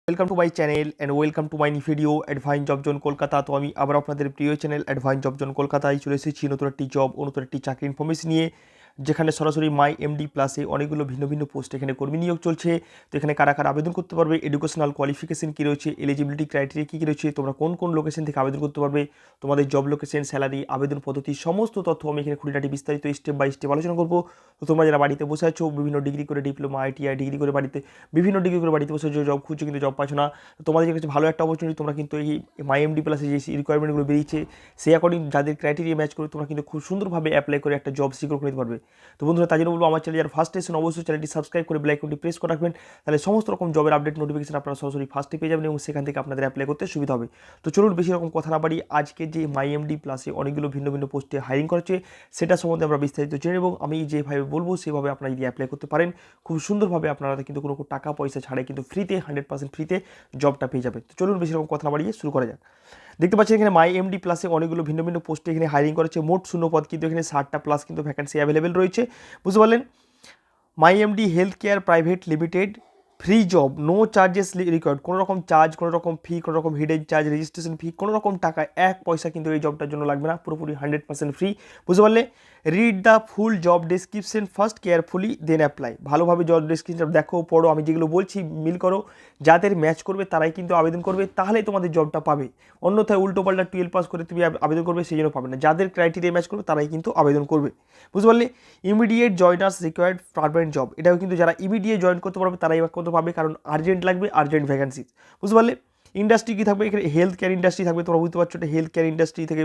Welcome to my channel and welcome to my video Advine job zone Kolkata. তো আমি আবার আপনাদের প্রিয় চ্যানেল অ্যাডভাইন জব জোন কলকাতায় চলে এসেছি নতুন একটি জব ও নতুন একটি চাকরি ইনফরমেশন নিয়ে, যেখানে সরাসরি মাই এমডি প্লাসে অনেকগুলো ভিন্ন ভিন্ন পোস্ট এখানে কর্মী নিয়োগ চলছে। তো এখানে কারা কারা আবেদন করতে পারবে, এডুকেশনাল কোয়ালিফিকেশন কী রয়েছে, এলিজিবিলিটি ক্রাইটেরিয়া কী কী রয়েছে, তোমরা কোন কোন লোকেশন থেকে আবেদন করতে পারবে, তোমাদের জব লোকেশন, স্যালারি, আবেদন পদ্ধতি, সমস্ত তথ্য আমি এখানে খুঁটিনাটি বিস্তারিত স্টেপ বাই স্টেপ আলোচনা করবো। তো তোমরা যারা বাড়িতে বসে আছো, বিভিন্ন ডিগ্রি করে, ডিপ্লোমা, আইটিআই ডিগ্রি করে বাড়িতে, বিভিন্ন ডিগ্রি করে বাড়িতে বসে জব খুঁজছো কিন্তু জব পাচ্ছ না, তো তোমাদের কাছে ভালো একটা অপরচুনিটি। তোমরা কিন্তু এই মাই এমডি প্লাসে যে রিকোয়ারমেন্টগুলো বেরিয়েছে সেই অ্যাকর্ডিং যাদের ক্রাইটেরিয়া ম্যাচ করে তোমরা কিন্তু খুব সুন্দরভাবে অ্যাপ্লাই করে একটা জব সিকিউর করে নিতে পারবে। তো বন্ধুরা, তাই জন্য বলবো আমার চ্যানেল যারা ফার্স্ট এসেছেন অবশ্যই চ্যানেলটি সাবস্ক্রাইব করে বেল আইকনটি প্রেস করে রাখবেন, তাহলে সমস্ত রকম জবের আপডেট নোটিফিকেশন আপনারা সরাসরি ফার্স্টে পেয়ে যাবেন এবং সেখান থেকে আপনাদের অ্যাপ্লাই করতে সুবিধা হবে। তো চলুন বেশি রকম কথা না বাড়ি, আজকে যে মাই এমডি প্লাসে অনেকগুলো ভিন্ন ভিন্ন পোস্টে হায়ারিং করেছে সেটা সম্বন্ধে আমরা বিস্তারিত জেনে এবং আমি যেভাবে বলবো সেভাবে আপনারা যদি অ্যাপ্লাই করতে পারেন খুব সুন্দরভাবে আপনারা কিন্তু কোনো টাকা পয়সা ছাড়াই কিন্তু ফ্রিতে 100% ফ্রিতে জবটা পেয়ে যাবে। তো চলুন বেশি রকম কথা না বাড়িয়ে শুরু করা যাক। দেখতে পাচ্ছেন এখানে মাই এমডি প্লাসে অনেকগুলো ভিন্ন ভিন্ন পোস্টে এখানে হায়ারিং করেছে, মোট শূন্য পদ কিন্তু এখানে 60টা প্লাস কিন্তু ভ্যাকেন্সি অ্যাভেলেবেল রয়েছে, বুঝতে পারলেন। My MD health care private limited, free job, no charges required, কোনো রকম চার্জ, কোনো রকম ফি, কোনো রকম হিডেন চার্জ, রেজিস্ট্রেশন ফি, কোনো রকম টাকা এক পয়সা কিন্তু এই জবটার জন্য লাগবে না, পুরোপুরি 100% ফ্রি, বুঝতে পারলে। Read the full job description first carefully then apply, ভালোভাবে জব ডেসক্রিপশন দেখো, পড়ো, আমি যেগুলো বলছি মিল করো, যাদের ম্যাচ করবে তারাই কিন্তু আবেদন করবে, তাহলেই তোমাদের জবটা পাবে। অন্যথায় উল্টোপাল্টা 12 পাস করে তুমি আবেদন করবে সেই জন্য পাবে না, যাদের ক্রাইটেরিয়া ম্যাচ করবে তারাই কিন্তু আবেদন করবে, বুঝতে পারলে। ইমিডিয়েট জয়নার্স রিকোয়ার্ড পারমানেন্ট জব, এটাও কিন্তু যারা ইমিডিয়েট জয়েন করতে পারবে তারাই কিন্তু পাবে, কারণ আর্জেন্ট লাগবে, আর্জেন্ট ভ্যাকেন্সি, বুঝতে পারলে। ইন্ডাস্ট্রি কী থাকবে এখানে, হেলথ কেয়ার ইন্ডাস্ট্রি থাকবে, তোমরা বুঝতে পারছো এটা হেলথ কেয়ার ইন্ডাস্ট্রি থেকে,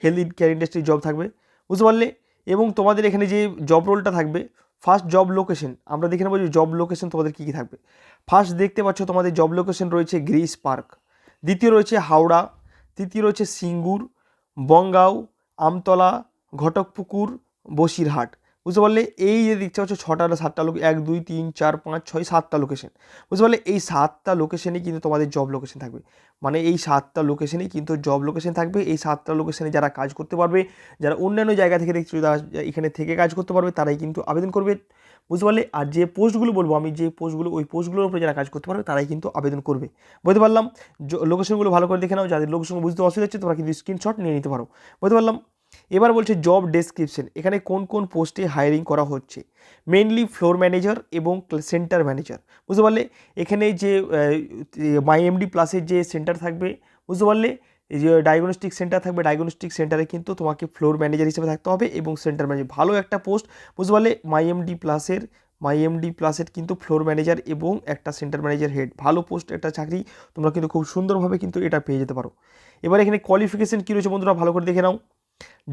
হেলথ কেয়ার ইন্ডাস্ট্রি জব থাকবে, বুঝতে পারলে। এবং তোমাদের এখানে যে জব রোলটা থাকবে, ফার্স্ট জব লোকেশন আমরা দেখে নেবো যে জব লোকেশন তোমাদের কী কী থাকবে। ফার্স্ট দেখতে পাচ্ছ তোমাদের জব লোকেশন রয়েছে গ্রিস পার্ক, দ্বিতীয় রয়েছে হাওড়া, তৃতীয় রয়েছে সিঙ্গুর, বনগাঁও, আমতলা, ঘটকপুকুর, বসিরহাট, বুঝতে পারলে। এই যে দেখতে পাচ্ছ 6টা 7টা লোক, 1 2 3 4 5 6 7টা লোকেশন, বুঝতে পারলে। এই 7টা লোকেশনেই কিন্তু তোমাদের জব লোকেশন থাকবে, মানে এই 7টা লোকেশনেই কিন্তু জব লোকেশন থাকবে। এই 7টা লোকেশনে যারা কাজ করতে পারবে, যারা অন্যান্য জায়গা থেকে দেখছো যারা এখানে থেকে কাজ করতে পারবে তারাই কিন্তু আবেদন করবে, বুঝতে পারলে। আর যে পোস্টগুলো বলবো আমি, যে পোস্টগুলো ওই পোস্টগুলোর উপরে যারা কাজ করতে পারবে তারাই কিন্তু আবেদন করবে, বুঝতে পারলাম। লোকেশনগুলো ভালো করে দেখে নাও, যাদের লোকেশন বুঝতে অসুবিধা হচ্ছে তোমরা কিন্তু স্ক্রিনশট নিয়ে নিতে পারো, বুঝতে পারলাম। এবার বলছে জব ডেসক্রিপশন, এখানে কোন কোন পোস্টে হায়ারিং করা হচ্ছে, মেনলি ফ্লোর ম্যানেজার এবং সেন্টার ম্যানেজার, বুঝতে পারলে। এখানে যে মাই এমডি প্লাসের যে সেন্টার থাকবে, বুঝতে পারলে, এই যে ডায়াগনস্টিক সেন্টার থাকবে, ডায়াগনস্টিক সেন্টারে কিন্তু তোমাকে ফ্লোর ম্যানেজার হিসেবে থাকতে হবে এবং সেন্টার ম্যানেজার, ভালো একটা পোস্ট, বুঝতে পারলে। মাই এমডি প্লাসের কিন্তু ফ্লোর ম্যানেজার এবং একটা সেন্টার ম্যানেজার হেড, ভালো পোস্ট একটা চাকরি, তোমরা কিন্তু খুব সুন্দরভাবে কিন্তু এটা পেয়ে যেতে পারো। এবার এখানে কোয়ালিফিকেশন কী রয়েছে বন্ধুরা ভালো করে দেখে নাও।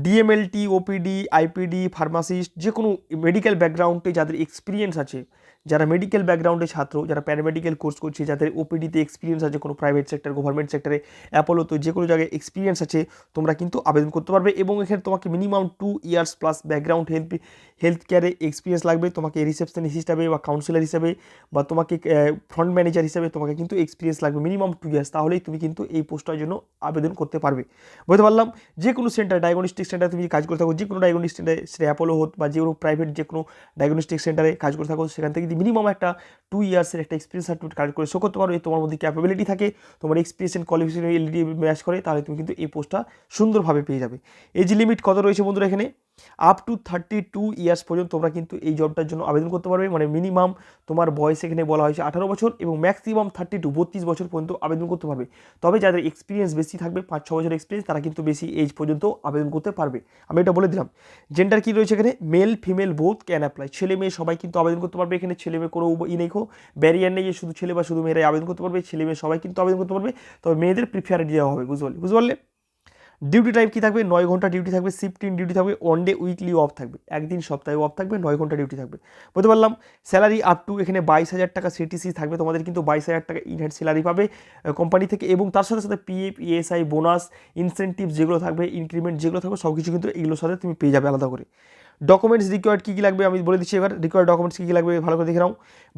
ডিএমএলটি, ওপিডি, আইপিডি, ফার্মাসিস্ট, যে কোনো মেডিকেল ব্যাকগ্রাউন্ডে যাদের এক্সপিরিয়েন্স আছে, যারা মেডিকেল ব্যাকগ্রাউন্ডে ছাত্র, যারা প্যারামেডিক্যাল কোর্স করছে, যাদের ওপিডিতে এক্সপিরিয়েন্স আছে, কোনো প্রাইভেট সেক্টর, গভর্নমেন্ট সেক্টরে, অ্যাপোলোতে, যে কোনো জায়গায় এক্সপিরিয়েন্স আছে, তোমরা কিন্তু আবেদন করতে পারবে। এবং এখানে তোমাকে minimum 2 years plus background health কেয়ারে এক্সপিরিয়েন্স লাগবে, তোমাকে রিসেপশনিস্ট হিসাবে বা কাউন্সিলর হিসাবে বা তোমাকে ফ্রন্ট ম্যানেজার হিসাবে তোমাকে কিন্তু এক্সপিরিয়েন্স লাগবে মিনিমাম 2 ইয়ার্স, তাহলেই তুমি কিন্তু এই পোস্টটার জন্য আবেদন করতে পারবে, বুঝতে পারলাম। যে কোনো সেন্টার, ডায়াগনস্টিক সেন্টারে তুমি কাজ করে থাকো, যে কোনো ডায়াগনস্টিক সেন্টারে, সেটা অ্যাপোলো হোক বা যে কোনো প্রাইভেট যে কোনো ডায়াগনস্টিক সেন্টারে কাজ করে থাকো, সেখান থেকে যদি মিনিমাম একটা 2 ইয়ার্সের একটা এক্সপিরিয়েন্স সার্টিফিকেট কাজ করে শো করতে পারো, তোমার মধ্যে ক্যাপাবিলিটি থাকে, তোমার এক্সপিরিয়েন্স কোয়ালিফিকেশন এলডি ম্যাচ করে, তাহলে তুমি কিন্তু এই পোস্টটা সুন্দরভাবে পেয়ে যাবে। এজ লিমিট কত রয়েছে বন্ধুরা এখানে, আপ টু 32 ইয়ার্স পর্যন্ত তোমরা কিন্তু এই জবটার জন্য আবেদন করতে পারবে, মানে মিনিমাম তোমার বয়স এখানে বলা হয়েছে 18 বছর এবং ম্যাক্সিমাম 32 বছর পর্যন্ত আবেদন করতে পারবে। তবে যাদের এক্সপিরিয়েন্স বেশি থাকবে, 5-6 বছর এক্সপিরিয়েন্স, তারা কিন্তু বেশি এজ পর্যন্ত আবেদন করতে পারবে, আমি এটা বলে দিলাম। জেন্ডার কী রয়েছে এখানে, male female both can apply, ছেলে মেয়ে সবাই কিন্তু আবেদন করতে পারবে, এখানে ছেলে মেয়ে কোনো নেই, ব্যারিয়ার নেই যে শুধু ছেলে বা শুধু মেয়েরাই আবেদন করতে পারবে, ছেলে মেয়ে সবাই কিন্তু আবেদন করতে পারবে, তবে মেয়েদের প্রিফারেন্স দেওয়া হবে, বুঝতে পারলে। ডিউটি টাইম কী থাকবে, 9 ঘন্টা ডিউটি থাকবে, শিফটিং ডিউটি থাকবে, ওয়ান ডে উইকলি অফ থাকবে, একদিন সপ্তাহে অফ থাকবে, 9 ঘন্টা ডিউটি থাকবে, বুঝতে পারলাম। স্যালারি আপ টু এখানে 22,000 টাকা সিটিসি থাকবে, তোমাদের কিন্তু 22,000 টাকা ইন হ্যান্ড স্যালারি পাবে কোম্পানি থেকে, এবং তার সাথে সাথে পিএফ, ইএসআই, বোনাস, ইনসেন্টিভ যেগুলো থাকবে, ইনক্রিমেন্ট যেগুলো থাকবে, সব কিছু কিন্তু এগুলোর সাথে তুমি পেয়ে যাবে আলাদা করে। ডকুমেন্টস রিকোয়ার্ড কী কী লাগবে আমি বলে দিচ্ছি, এবার রিকোয়ার্ড ডকুমেন্টস কী কী লাগবে ভালো করে দেখে নাও।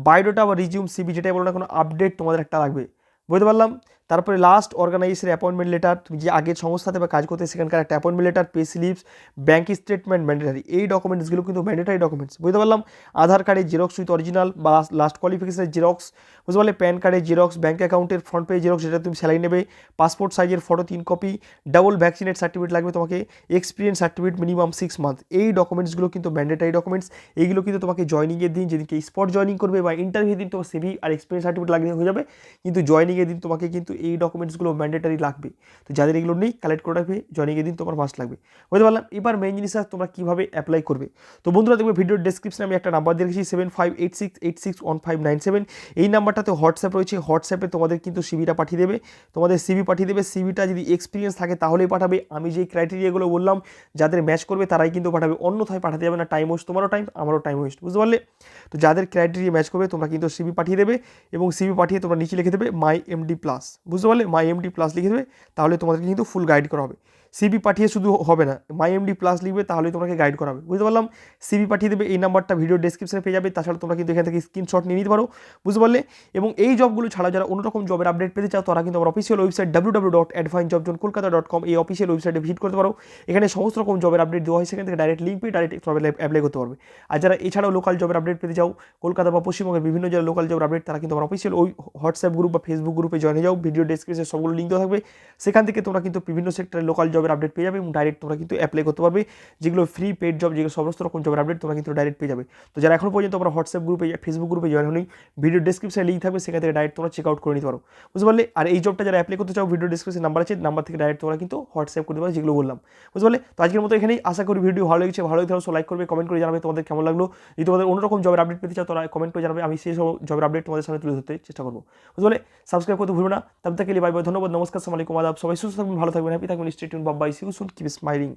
বায়োডাটা বা রিজিউম, সিভি, যেটাই বলো না, কোনো আপডেট তোমাদের একটা লাগবে, বুঝতে পারলাম। তারপরে লাস্ট অর্গানাইজেশনের অ্যাপয়েন্টমেন্ট লেটার, তুমি যে আগের সংস্থাতে বা কাজ করতে সেখানকার একটা appointment letter, pay slips, bank statement mandatory. এই ডকুমেন্টসগুলো কিন্তু ম্যান্ডেটারি ডকুমেন্টস, বুঝতে পারলাম। আধার কার্ডের জেরক্স উইথ অরিজিনাল বা লাস্ট কোয়ালিফিকেশনের জেরক্স, বুঝতে পারলে। প্যান কার্ডের জেরক্স, ব্যাঙ্ক অ্যাকাউন্টের ফ্রন্ট পেজ জেরক্স যেটা তুমি স্যালারি নেবে, পাসপোর্ট সাইজের photo 3 copy, double vaccinate certificate লাগবে তোমাকে, এক্সপিরিয়েন্স সার্টিফিকেট মিনিমাম 6 মান্থ। এই ডকুমেন্টসগুলো কিন্তু ম্যান্ডেটারি ডকুমেন্টস। এইগুলো কিন্তু তোমাকে জয়নিংয়ের দিন, যেদিনকে স্পট জয়নিং করবে বা ইন্টারভিউ দিন, তোমার সিভি আর এক্সপিরিয়েন্স সার্টিফিকেট লাগলে হয়ে যাবে, কিন্তু জয়নিংয়ের দিন তোমাকে কিন্তু এই ডকুমেন্টসগুলো ম্যান্ডেটারি লাগবে। তো যাদের এগুলো নেই কালেক্ট করে রাখবে, জয়নিংয়ের দিন তোমার মাস্ট লাগবে, বুঝতে পারলাম। এবার মেইন জিনিস তোমরা কীভাবে অ্যাপ্লাই করবে। তো বন্ধুরা দেখবে ভিডিওর ডেসক্রিপশনে আমি একটা নাম্বার দিয়ে রেখেছি 7586861597। এই নাম্বারটাতে হোয়াটসঅ্যাপ রয়েছে, হোয়াটসঅ্যাপে তোমাদের কিন্তু সিভিটা পাঠিয়ে দেবে, তোমাদের সিভি পাঠিয়ে দেবে। সিভিটা যদি এক্সপিরিয়েন্স থাকে তাহলেই পাঠাবে, আমি যেই ক্রাইটেরিয়াগুলো বললাম যাদের ম্যাচ করবে তারাই কিন্তু পাঠাবে, অন্যথায় পাঠাতে যাবে না, টাইম ওয়েস্ট, তোমারও টাইম আমারও টাইম ওয়েস্ট, বুঝতে পারলে। তো যাদের ক্রাইটেরিয়া ম্যাচ করবে তোমরা কিন্তু সিভি পাঠিয়ে দেবে, এবং সিভি পাঠিয়ে তোমরা নিচে লিখে দেবে মাই এমডি প্লাস, বুঝতে পারলে, মাই এমডি প্লাস লিখে দেবে, তাহলে তোমাদেরকে কিন্তু ফুল গাইড করা হবে। সিভি পাঠিয়ে শুধু হবে না, মাই এমডি প্লাস লিখবে, তাহলে তোমাকে গাইড করা হবে, বুঝতে পারলাম। সিভি পাঠিয়ে দেবে, এই নাম্বারটা ভিডিও ডেসক্রিপশনে পেয়ে যাবে, তাছাড়া তোমরা কিন্তু এখান থেকে স্ক্রিনশট নিয়ে নিতে পারো, বুঝতে পারলে। এবং এই জবগুলো ছাড়া যারা অন্যরকম জবের আপডেট পেতে চাও তারা কিন্তু আমার অফিসিয়াল ওয়েবসাইট www.advinejobzonekolkata.com এই অফিসিয়াল ওয়েবসাইটে ভিজিট করতে পারো। এখানে সমস্ত রকম জবের আপডেট দেওয়া হয়, সেখান থেকে ডাইরেক্ট লিঙ্ক পেয়ে ডাইরেক্ট অ্যাপ্লাই করতে পারবে। আর যারা এছাড়াও লোকাল জবের আপডেট পেতে চাও, কলকাতা বা পশ্চিমবঙ্গের বিভিন্ন জেলার লোকাল জবের আপডেট, তারা কিন্তু আমার অফিসিয়াল ওই হোয়াটসঅ্যাপ গ্রুপ বা ফেসবুক গ্রুপে জয়েন হয়ে যাও, ভিডিও ডেসক্রিপশনে সবগুলো লিঙ্ক দেওয়া থাকবে। সেখান থেকে তোমরা কিন্তু বিভিন্ন সেক্টরের লোকাল জবের আপডেট পেয়ে যাবে, এবং ডাইরেক্ট তোমরা কিন্তু অ্যাপ্লাই করতে পারবে, যেগুলো ফ্রি পেড জব, যেগুলো সমস্ত রকম জবের আপডেট তোমরা কিন্তু ডাইরেক্ট পেয়ে যাবে। তো যারা এখনো পর্যন্ত আমরা হোয়াটসঅ্যাপ গ্রুপে ফেসবুক গ্রুপে জয়েন হয়নি, ভিডিও ডেসক্রিপশনে লিঙ্ক থাকবে, সেখান থেকে ডাইরেক্ট তোমরা চেক আউট করে নিতে পারো, বুঝতে পারলে। আর এই জবটা যারা অ্যাপ্লাই করতে চাও, ভিডিও ডেসক্রিপশনে নাম্বার আছে, নাম্বার থেকে ডাইরেক্ট তোমরা কিন্তু হোয়াটসঅ্যাপ করতে পারো, যেগুলো বললাম, বুঝতে পারলে। তো আজকের মতো এখানেই, আশা করি ভিডিও ভালো লেগেছে, ভালো লাগলে সো লাইক করবে, কমেন্ট করে জানাবে তোমাদের কেমন লাগলো। যদি তোমাদের অন্যরকম জবের আপডেট পেতে চাও তারা কমেন্ট করে জানাবে, আমি সেই সব জবের আপডেট তোমাদের সামনে তুলে ধরতে চেষ্টা করবো, বুঝতে পারলে। সাবস্ক্রাইব করতে ভুলবে না। তবে থেকে বাই বাই, ধন্যবাদ, নমস্কার, আসসালামু আলাইকুম, আদাব, সবাই সুস্থ থাকবেন, ভালো থাকবেন, হ্যাপি থাকবেন, stay tune, bye bye, see you soon, keep smiling.